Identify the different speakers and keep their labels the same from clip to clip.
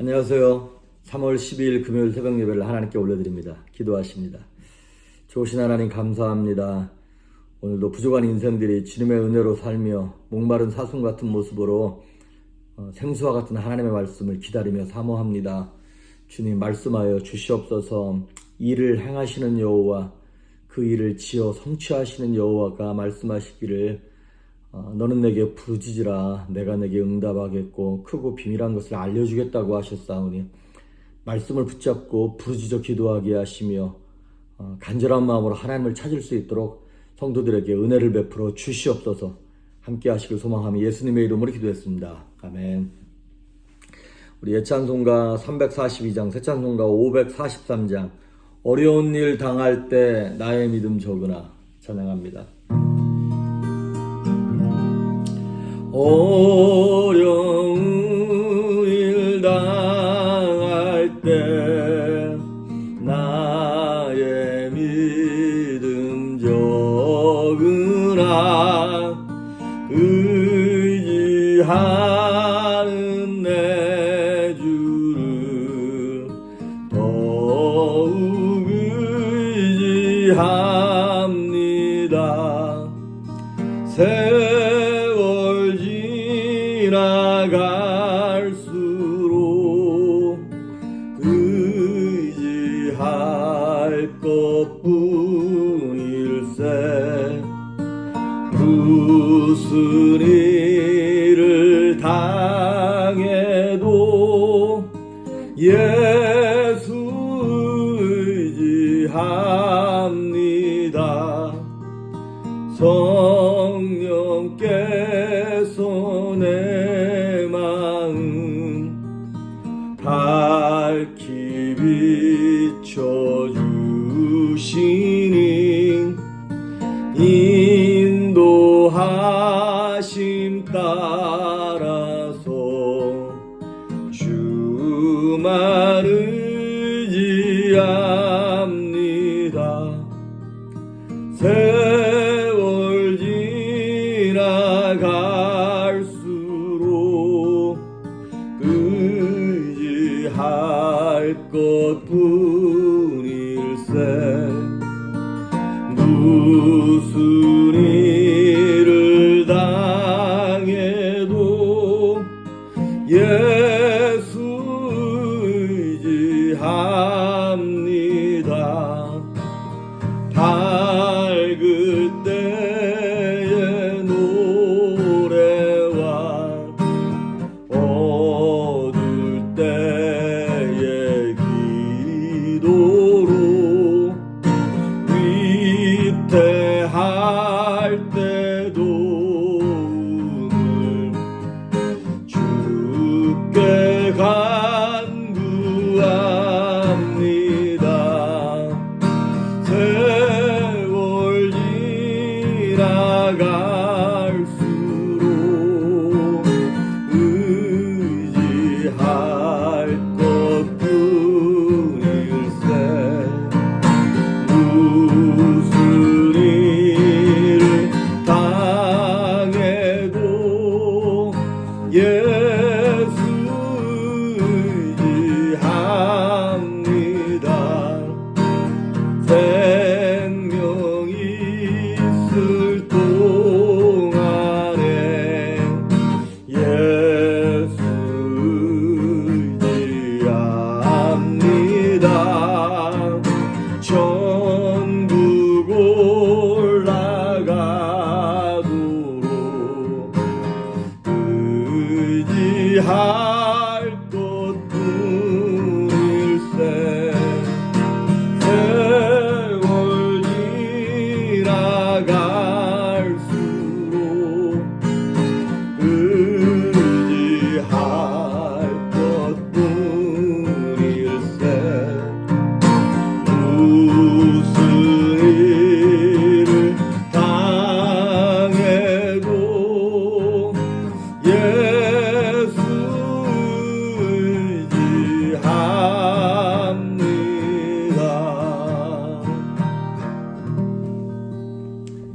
Speaker 1: 안녕하세요. 3월 12일 금요일 새벽 예배를 하나님께 올려드립니다. 기도하십니다. 좋으신 하나님 감사합니다. 오늘도 부족한 인생들이 주님의 은혜로 살며 목마른 사슴 같은 모습으로 생수와 같은 하나님의 말씀을 기다리며 사모합니다. 주님 말씀하여 주시옵소서. 일을 행하시는 여호와, 그 일을 지어 성취하시는 여호와가 말씀하시기를 너는 내게 부르짖으라. 내가 내게 응답하겠고 크고 비밀한 것을 알려주겠다고 하셨사오니 말씀을 붙잡고 부르짖어 기도하게 하시며 간절한 마음으로 하나님을 찾을 수 있도록 성도들에게 은혜를 베풀어 주시옵소서. 함께 하시길 소망하며 예수님의 이름으로 기도했습니다. 아멘. 우리 예찬송가 342장, 새찬송가 543장 어려운 일 당할 때 나의 믿음 적으나 찬양합니다. 어려운 일 당할 때 나의 믿음 적으나 의지하는 내 주를 더욱 의지합니다. 세월 지나갈수록 의지할 것뿐일세. 무슨 일을 당해도 예수 의지합니다. 성령께서 내 마음 밝히 비춰주시니 인도하심 따라서 주만 의지합니다. 세월 지나갈수록 의지할 것뿐일세. 무슨 일을 당해도 예수 의지합니다. 밝을 때의 노래와 어두울 때의 기도로 위태할 때도 오늘 주께 간구합니다. 세월 지나갈수록 의지할 것뿐일세. 무슨 일을 당해도 예수 의지합니다. 생명이 있을 동안에 예수 의지합니다. 천국 올라가도록 의지할 것뿐일세. 세월 지나갈수록 의지할 것뿐일세. 무슨 일을 당해도 예수 의지합니다.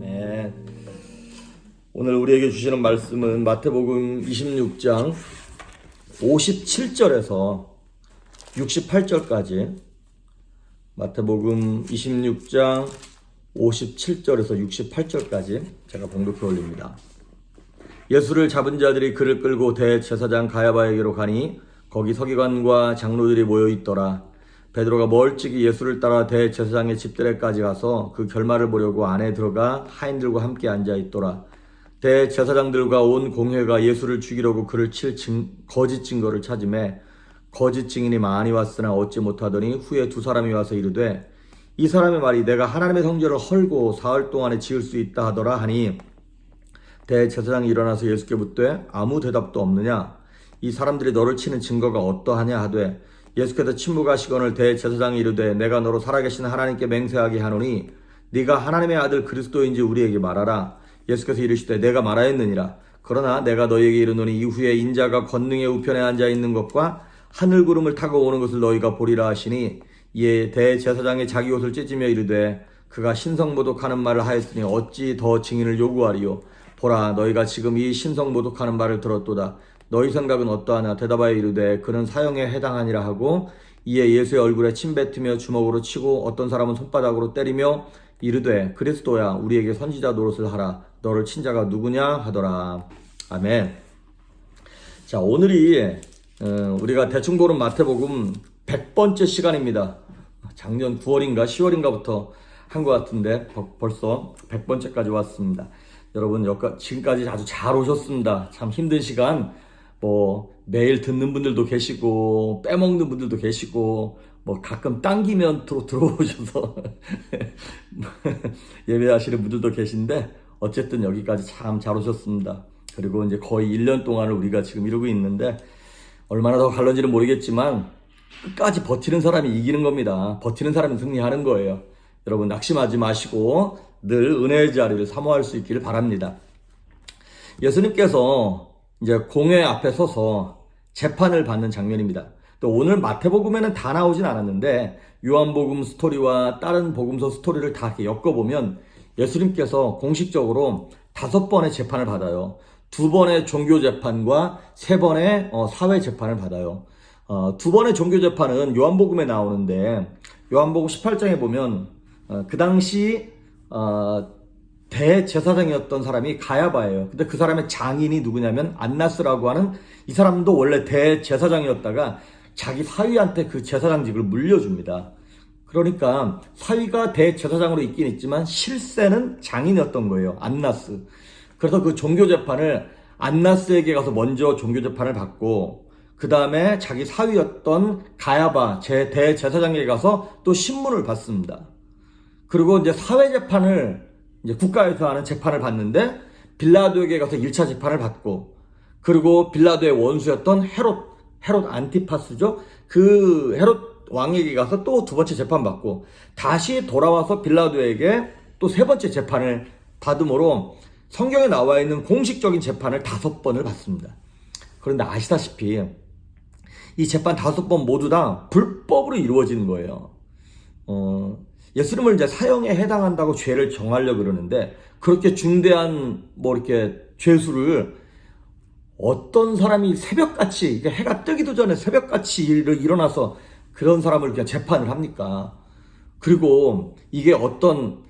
Speaker 1: 네. 오늘 우리에게 주시는 말씀은 마태복음 26장 57절에서 68절까지 마태복음 26장 57절에서 68절까지 제가 봉독해 올립니다. 예수를 잡은 자들이 그를 끌고 대제사장 가야바에게로 가니 거기 서기관과 장로들이 모여 있더라. 베드로가 멀찍이 예수를 따라 대제사장의 집들에까지 가서 그 결말을 보려고 안에 들어가 하인들과 함께 앉아 있더라. 대제사장들과 온 공회가 예수를 죽이려고 그를 칠 거짓 증거를 찾으매 거짓 증인이 많이 왔으나 얻지 못하더니 후에 두 사람이 와서 이르되 이 사람의 말이 내가 하나님의 성전을 헐고 사흘 동안에 지을 수 있다 하더라 하니 대제사장이 일어나서 예수께 묻되 아무 대답도 없느냐? 이 사람들이 너를 치는 증거가 어떠하냐 하되 예수께서 침묵하시거늘 대제사장이 이르되 내가 너로 살아계신 하나님께 맹세하게 하노니 네가 하나님의 아들 그리스도인지 우리에게 말하라. 예수께서 이르시되 내가 말하였느니라. 그러나 내가 너희에게 이르노니 이후에 인자가 권능의 우편에 앉아 있는 것과 하늘 구름을 타고 오는 것을 너희가 보리라 하시니 이에 대제사장이 자기 옷을 찢으며 이르되 그가 신성모독하는 말을 하였으니 어찌 더 증인을 요구하리요. 보라 너희가 지금 이 신성모독하는 말을 들었도다. 너희 생각은 어떠하냐? 대답하여 이르되 그는 사형에 해당하니라 하고 이에 예수의 얼굴에 침 뱉으며 주먹으로 치고 어떤 사람은 손바닥으로 때리며 이르되 그리스도야 우리에게 선지자 노릇을 하라. 너를 친 자가 누구냐 하더라. 아멘. 자, 오늘이 우리가 대충 보는 마태복음 100번째 시간입니다. 작년 9월인가 10월인가부터 한 것 같은데 벌써 100번째까지 왔습니다. 여러분 지금까지 아주 잘 오셨습니다. 참 힘든 시간 매일 듣는 분들도 계시고 빼먹는 분들도 계시고 가끔 당기면 들어오셔서 예배하시는 분들도 계신데 어쨌든 여기까지 참 잘 오셨습니다. 그리고 이제 거의 1년 동안을 우리가 지금 이루고 있는데 얼마나 더 갈런지는 모르겠지만 끝까지 버티는 사람이 이기는 겁니다. 버티는 사람이 승리하는 거예요. 여러분 낙심하지 마시고 늘 은혜의 자리를 사모할 수 있기를 바랍니다. 예수님께서 이제 공회 앞에 서서 재판을 받는 장면입니다. 또 오늘 마태복음에는 다 나오진 않았는데 요한복음 스토리와 다른 복음서 스토리를 다 이렇게 엮어보면 예수님께서 공식적으로 5번의 재판을 받아요. 2번의 종교재판과 3번의 사회재판을 받아요. 2번의 종교재판은 요한복음에 나오는데 요한복음 18장에 보면 그 당시 대제사장이었던 사람이 가야바예요. 근데 그 사람의 장인이 누구냐면 안나스라고 하는 이 사람도 원래 대제사장이었다가 자기 사위한테 그 제사장직을 물려줍니다. 그러니까 사위가 대제사장으로 있긴 있지만 실세는 장인이었던 거예요. 안나스. 그래서 그 종교재판을 안나스에게 가서 먼저 종교재판을 받고 그 다음에 자기 사위였던 가야바 대제사장에게 가서 또 신문을 받습니다. 그리고 이제 사회재판을 이제 국가에서 하는 재판을 받는데 빌라도에게 가서 1차 재판을 받고 그리고 빌라도의 원수였던 헤롯 안티파스죠. 그 헤롯 왕에게 가서 또 2번째 재판 받고 다시 돌아와서 빌라도에게 또 3번째 재판을 받음으로 성경에 나와 있는 공식적인 재판을 5번을 받습니다. 그런데 아시다시피 이 재판 5번 모두 다 불법으로 이루어지는 거예요. 예수님을 이제 사형에 해당한다고 죄를 정하려고 그러는데 그렇게 중대한 이렇게 죄수를 어떤 사람이 새벽같이 해가 뜨기도 전에 새벽같이 일어나서 그런 사람을 그냥 재판을 합니까? 그리고 이게 어떤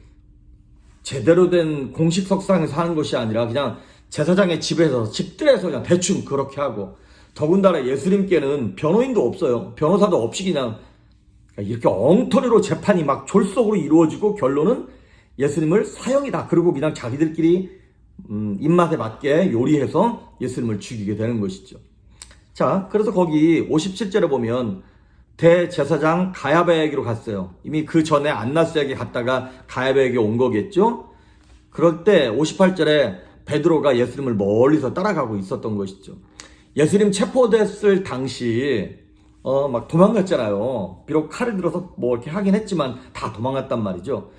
Speaker 1: 제대로 된 공식 석상에서 하는 것이 아니라 그냥 제사장의 집들에서 그냥 대충 그렇게 하고 더군다나 예수님께는 변호인도 없어요. 변호사도 없이 그냥 이렇게 엉터리로 재판이 막 졸속으로 이루어지고 결론은 예수님을 사형이다. 그리고 그냥 자기들끼리 입맛에 맞게 요리해서 예수님을 죽이게 되는 것이죠. 자, 그래서 거기 57절에 보면 대제사장 가야바에게로 갔어요. 이미 그 전에 안나스에게 갔다가 가야바에게 온 거겠죠. 그럴 때 58절에 베드로가 예수님을 멀리서 따라가고 있었던 것이죠. 예수님 체포됐을 당시 막 도망갔잖아요. 비록 칼을 들어서 이렇게 하긴 했지만 다 도망갔단 말이죠.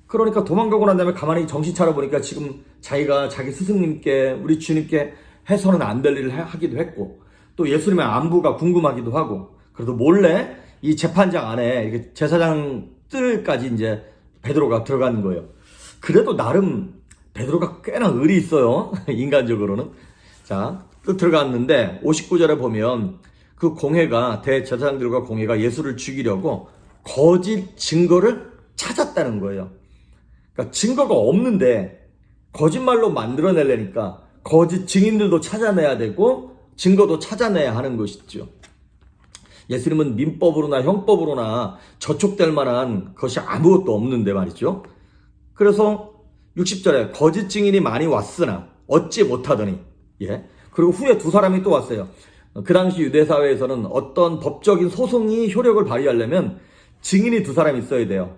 Speaker 1: 그러니까 도망가고 난 다음에 가만히 정신 차려보니까 지금 자기가 자기 스승님께 우리 주님께 해서는 안 될 일을 하기도 했고 또 예수님의 안부가 궁금하기도 하고 그래도 몰래 이 재판장 안에 이렇게 제사장 뜰까지 이제 베드로가 들어가는 거예요. 그래도 나름 베드로가 꽤나 의리 있어요. 인간적으로는. 자, 또 들어갔는데 59절에 보면 그 공회가, 대제사장들과 공회가 예수를 죽이려고 거짓 증거를 찾았다는 거예요. 그러니까 증거가 없는데 거짓말로 만들어내려니까 거짓 증인들도 찾아내야 되고 증거도 찾아내야 하는 것이죠. 예수님은 민법으로나 형법으로나 저촉될 만한 것이 아무것도 없는데 말이죠. 그래서 60절에 거짓 증인이 많이 왔으나 얻지 못하더니, 그리고 후에 두 사람이 또 왔어요. 그 당시 유대사회에서는 어떤 법적인 소송이 효력을 발휘하려면 증인이 두 사람이 있어야 돼요.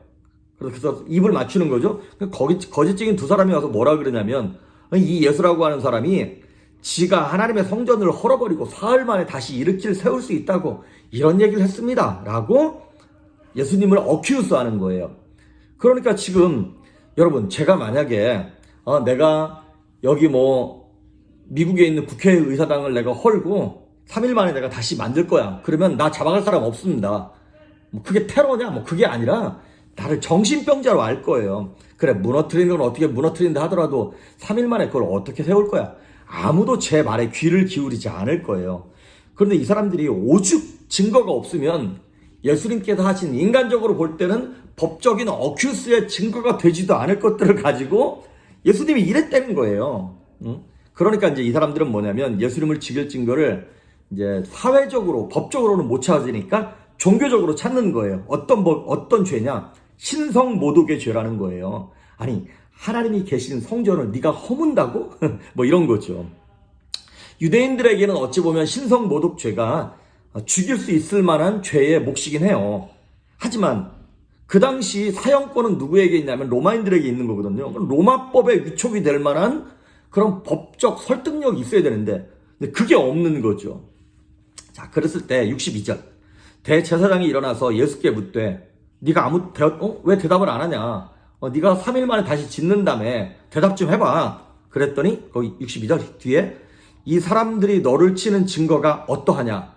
Speaker 1: 그래서 입을 맞추는 거죠. 거짓 증인 두 사람이 와서 뭐라 그러냐면, 이 예수라고 하는 사람이 지가 하나님의 성전을 헐어버리고 사흘 만에 다시 일으킬 세울 수 있다고 이런 얘기를 했습니다 라고 예수님을 어큐스하는 거예요. 그러니까 지금 여러분, 제가 만약에 내가 여기 미국에 있는 국회의사당을 내가 헐고 3일 만에 내가 다시 만들 거야, 그러면 나 잡아갈 사람 없습니다. 그게 테러냐? 그게 아니라 나를 정신병자로 알 거예요. 그래, 무너뜨리는 건 어떻게 무너뜨린다 하더라도 3일 만에 그걸 어떻게 세울 거야? 아무도 제 말에 귀를 기울이지 않을 거예요. 그런데 이 사람들이 오죽 증거가 없으면 예수님께서 하신, 인간적으로 볼 때는 법적인 어큐스의 증거가 되지도 않을 것들을 가지고 예수님이 이랬다는 거예요. 그러니까 이제 이 사람들은 뭐냐면 예수님을 죽일 증거를 이제 사회적으로, 법적으로는 못 찾으니까 종교적으로 찾는 거예요. 어떤 죄냐? 신성모독의 죄라는 거예요. 아니, 하나님이 계신 성전을 네가 허문다고? 이런 거죠. 유대인들에게는 어찌 보면 신성모독죄가 죽일 수 있을 만한 죄의 몫이긴 해요. 하지만 그 당시 사형권은 누구에게 있냐면 로마인들에게 있는 거거든요. 로마법에 위촉이 될 만한 그런 법적 설득력이 있어야 되는데 그게 없는 거죠. 자, 그랬을 때 62절 대제사장이 일어나서 예수께 묻되, 네가 왜 대답을 안 하냐? 네가 3일 만에 다시 짓는다며 대답 좀 해봐. 그랬더니 거기 62절 뒤에 이 사람들이 너를 치는 증거가 어떠하냐?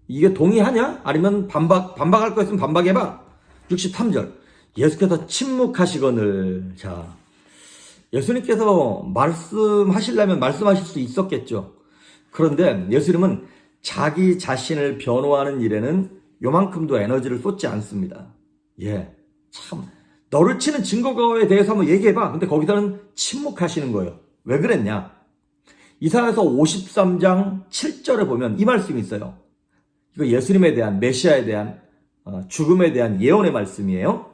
Speaker 1: 이게 동의하냐? 아니면 반박할 거 있으면 반박해봐. 63절 예수께서 침묵하시거늘. 자, 예수님께서 말씀하시려면 말씀하실 수 있었겠죠. 그런데 예수님은 자기 자신을 변호하는 일에는 요만큼도 에너지를 쏟지 않습니다. 참, 너를 치는 증거에 대해서 한번 얘기해봐. 근데 거기서는 침묵하시는 거예요. 왜 그랬냐? 이사야서 53장 7절에 보면 이 말씀이 있어요. 이거 예수님에 대한, 메시아에 대한 죽음에 대한 예언의 말씀이에요.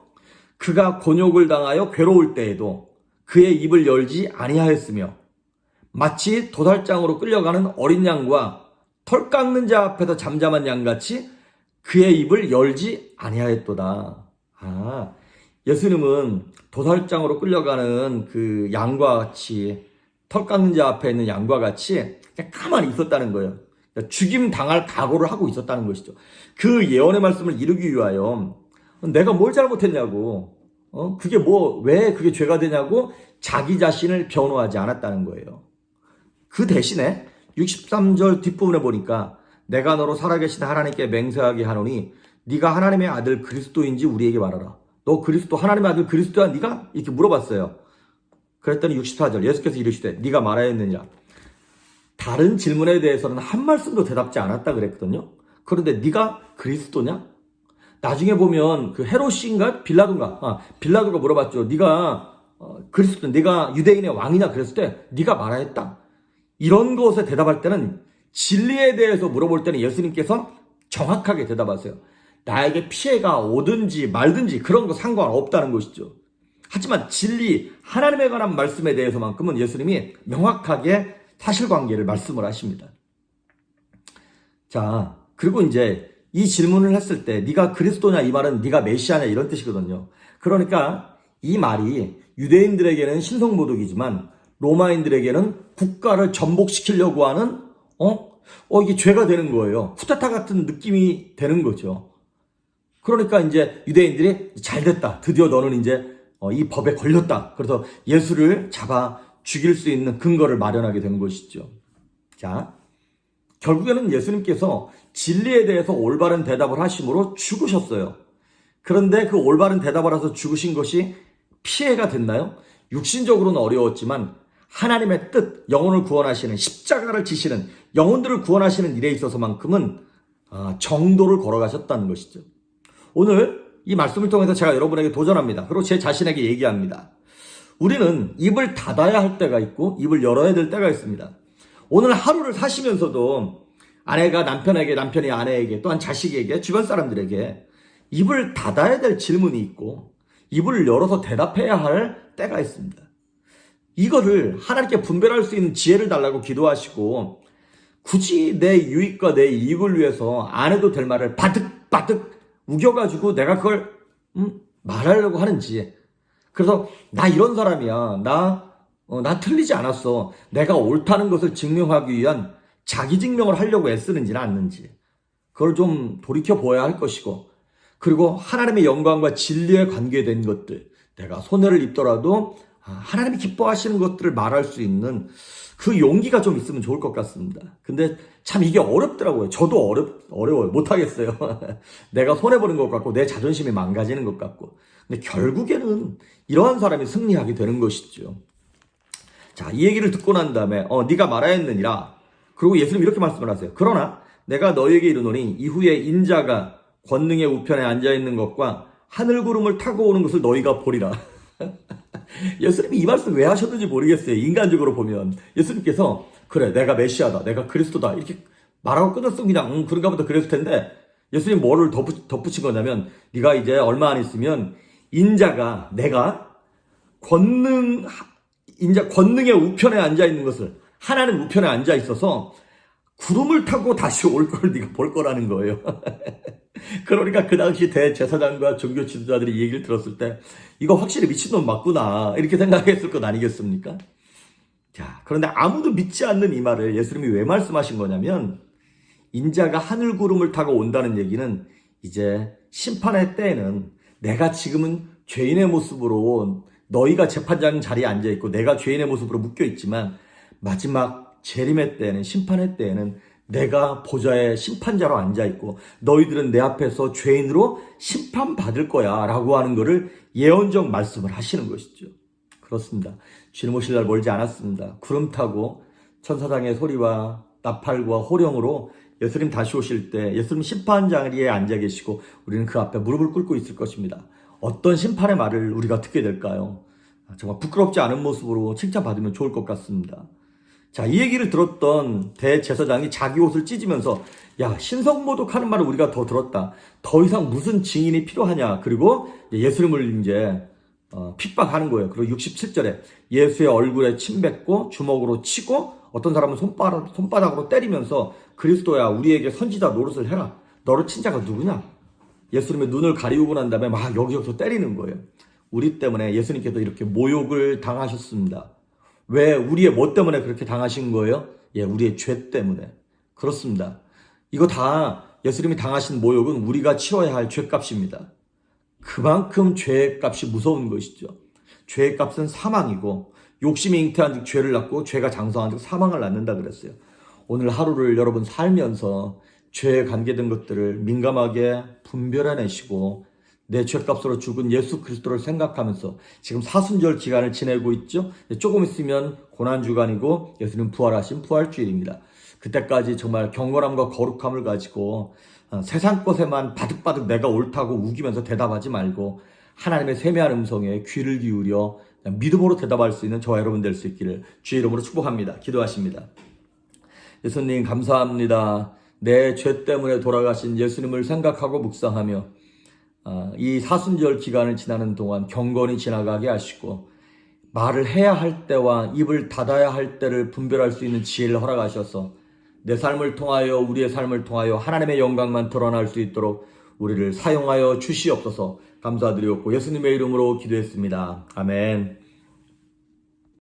Speaker 1: 그가 곤욕을 당하여 괴로울 때에도 그의 입을 열지 아니하였으며 마치 도살장으로 끌려가는 어린 양과 털 깎는 자 앞에서 잠잠한 양같이 그의 입을 열지 아니하였도다. 예수님은 도살장으로 끌려가는 그 양과 같이, 털 깎는 자 앞에 있는 양과 같이 그냥 가만히 있었다는 거예요. 죽임 당할 각오를 하고 있었다는 것이죠. 그 예언의 말씀을 이루기 위하여 내가 뭘 잘못했냐고, 왜 그게 죄가 되냐고 자기 자신을 변호하지 않았다는 거예요. 그 대신에 63절 뒷부분에 보니까 내가 너로 살아계신 하나님께 맹세하게 하노니 네가 하나님의 아들 그리스도인지 우리에게 말하라. 너 그리스도, 하나님의 아들 그리스도야 네가? 이렇게 물어봤어요. 그랬더니 64절 예수께서 이르시되 네가 말하였느니라. 다른 질문에 대해서는 한 말씀도 대답지 않았다 그랬거든요. 그런데 네가 그리스도냐? 나중에 보면 그 헤롯인가 빌라도가 물어봤죠. 네가 그리스도, 네가 유대인의 왕이냐? 그랬을 때 네가 말하였다. 이런 것에 대답할 때는, 진리에 대해서 물어볼 때는 예수님께서 정확하게 대답하세요. 나에게 피해가 오든지 말든지 그런 거 상관없다는 것이죠. 하지만 진리, 하나님에 관한 말씀에 대해서만큼은 예수님이 명확하게 사실관계를 말씀을 하십니다. 자, 그리고 이제 이 질문을 했을 때 네가 그리스도냐, 이 말은 네가 메시아냐 이런 뜻이거든요. 그러니까 이 말이 유대인들에게는 신성모독이지만 로마인들에게는 국가를 전복시키려고 하는 이게 죄가 되는 거예요. 쿠데타 같은 느낌이 되는 거죠. 그러니까 이제 유대인들이 잘됐다, 드디어 너는 이제 이 법에 걸렸다. 그래서 예수를 잡아 죽일 수 있는 근거를 마련하게 된 것이죠. 자, 결국에는 예수님께서 진리에 대해서 올바른 대답을 하심으로 죽으셨어요. 그런데 그 올바른 대답을 해서 죽으신 것이 피해가 됐나요? 육신적으로는 어려웠지만 하나님의 뜻, 영혼을 구원하시는, 십자가를 지시는, 영혼들을 구원하시는 일에 있어서만큼은 정도를 걸어가셨다는 것이죠. 오늘 이 말씀을 통해서 제가 여러분에게 도전합니다. 그리고 제 자신에게 얘기합니다. 우리는 입을 닫아야 할 때가 있고 입을 열어야 될 때가 있습니다. 오늘 하루를 사시면서도 아내가 남편에게, 남편이 아내에게, 또한 자식에게, 주변 사람들에게 입을 닫아야 될 질문이 있고 입을 열어서 대답해야 할 때가 있습니다. 이거를 하나님께 분별할 수 있는 지혜를 달라고 기도하시고 굳이 내 유익과 내 이익을 위해서 안 해도 될 말을 바득바득 우겨가지고 내가 그걸 말하려고 하는지, 그래서 나 이런 사람이야, 나 틀리지 않았어, 내가 옳다는 것을 증명하기 위한 자기 증명을 하려고 애쓰는지는 않는지, 그걸 좀 돌이켜보아야 할 것이고, 그리고 하나님의 영광과 진리에 관계된 것들, 내가 손해를 입더라도 하나님이 기뻐하시는 것들을 말할 수 있는 그 용기가 좀 있으면 좋을 것 같습니다. 근데 참 이게 어렵더라고요. 저도 어려워요. 못하겠어요. 내가 손해보는 것 같고 내 자존심이 망가지는 것 같고. 근데 결국에는 이러한 사람이 승리하게 되는 것이죠. 자, 이 얘기를 듣고 난 다음에 네가 말하였느니라. 그리고 예수님 이렇게 말씀을 하세요. 그러나 내가 너에게 이르노니 이후에 인자가 권능의 우편에 앉아있는 것과 하늘구름을 타고 오는 것을 너희가 보리라. 예수님이 이 말씀 왜 하셨는지 모르겠어요. 인간적으로 보면 예수님께서 그래, 내가 메시아다, 내가 그리스도다 이렇게 말하고 끝났으면 그냥 그런가 보다 그랬을 텐데, 예수님 뭐를 덧붙인 거냐면, 네가 이제 얼마 안 있으면 인자가, 내가 권능의 우편에 앉아 있는 것을, 하나님 우편에 앉아 있어서 구름을 타고 다시 올 걸 네가 볼 거라는 거예요. 그러니까 그 당시 대제사장과 종교 지도자들이 이 얘기를 들었을 때 이거 확실히 미친놈 맞구나 이렇게 생각했을 것 아니겠습니까? 자, 그런데 아무도 믿지 않는 이 말을 예수님이 왜 말씀하신 거냐면, 인자가 하늘 구름을 타고 온다는 얘기는 이제 심판의 때에는 내가 지금은 죄인의 모습으로 너희가 재판장 자리에 앉아있고 내가 죄인의 모습으로 묶여있지만 마지막 재림의 때에는, 심판의 때에는 내가 보좌의 심판자로 앉아있고 너희들은 내 앞에서 죄인으로 심판받을 거야 라고 하는 것을 예언적 말씀을 하시는 것이죠. 그렇습니다. 주님 오실 날 멀지 않았습니다. 구름 타고 천사장의 소리와 나팔과 호령으로 예수님 다시 오실 때 예수님 심판 자리에 앉아 계시고 우리는 그 앞에 무릎을 꿇고 있을 것입니다. 어떤 심판의 말을 우리가 듣게 될까요? 정말 부끄럽지 않은 모습으로 칭찬받으면 좋을 것 같습니다. 자, 이 얘기를 들었던 대제사장이 자기 옷을 찢으면서, 야, 신성모독하는 말을 우리가 더 들었다. 더 이상 무슨 증인이 필요하냐. 그리고 예수님을 이제 핍박하는 거예요. 그리고 67절에 예수의 얼굴에 침 뱉고 주먹으로 치고 어떤 사람은 손바닥으로 때리면서, 그리스도야, 우리에게 선지자 노릇을 해라. 너를 친 자가 누구냐? 예수님의 눈을 가리우고 난 다음에 막 여기저기서 때리는 거예요. 우리 때문에 예수님께서 이렇게 모욕을 당하셨습니다. 왜? 우리의 뭐 때문에 그렇게 당하신 거예요? 예, 우리의 죄 때문에. 그렇습니다. 이거 다 예수님이 당하신 모욕은 우리가 치러야 할 죄값입니다. 그만큼 죄값이 무서운 것이죠. 죄값은 사망이고, 욕심이 잉태한 즉 죄를 낳고 죄가 장성한 즉 사망을 낳는다 그랬어요. 오늘 하루를 여러분 살면서 죄에 관계된 것들을 민감하게 분별해내시고 내 죄값으로 죽은 예수 그리스도를 생각하면서 지금 사순절 기간을 지내고 있죠. 조금 있으면 고난주간이고 예수님 부활하신 부활주일입니다. 그때까지 정말 경건함과 거룩함을 가지고 세상 것에만 바득바득 내가 옳다고 우기면서 대답하지 말고 하나님의 세미한 음성에 귀를 기울여 믿음으로 대답할 수 있는 저와 여러분 될 수 있기를 주의 이름으로 축복합니다. 기도하십니다. 예수님 감사합니다. 내 죄 때문에 돌아가신 예수님을 생각하고 묵상하며 이 사순절 기간을 지나는 동안 경건히 지나가게 하시고 말을 해야 할 때와 입을 닫아야 할 때를 분별할 수 있는 지혜를 허락하셔서 내 삶을 통하여, 우리의 삶을 통하여 하나님의 영광만 드러날 수 있도록 우리를 사용하여 주시옵소서. 감사드리옵고 예수님의 이름으로 기도했습니다. 아멘.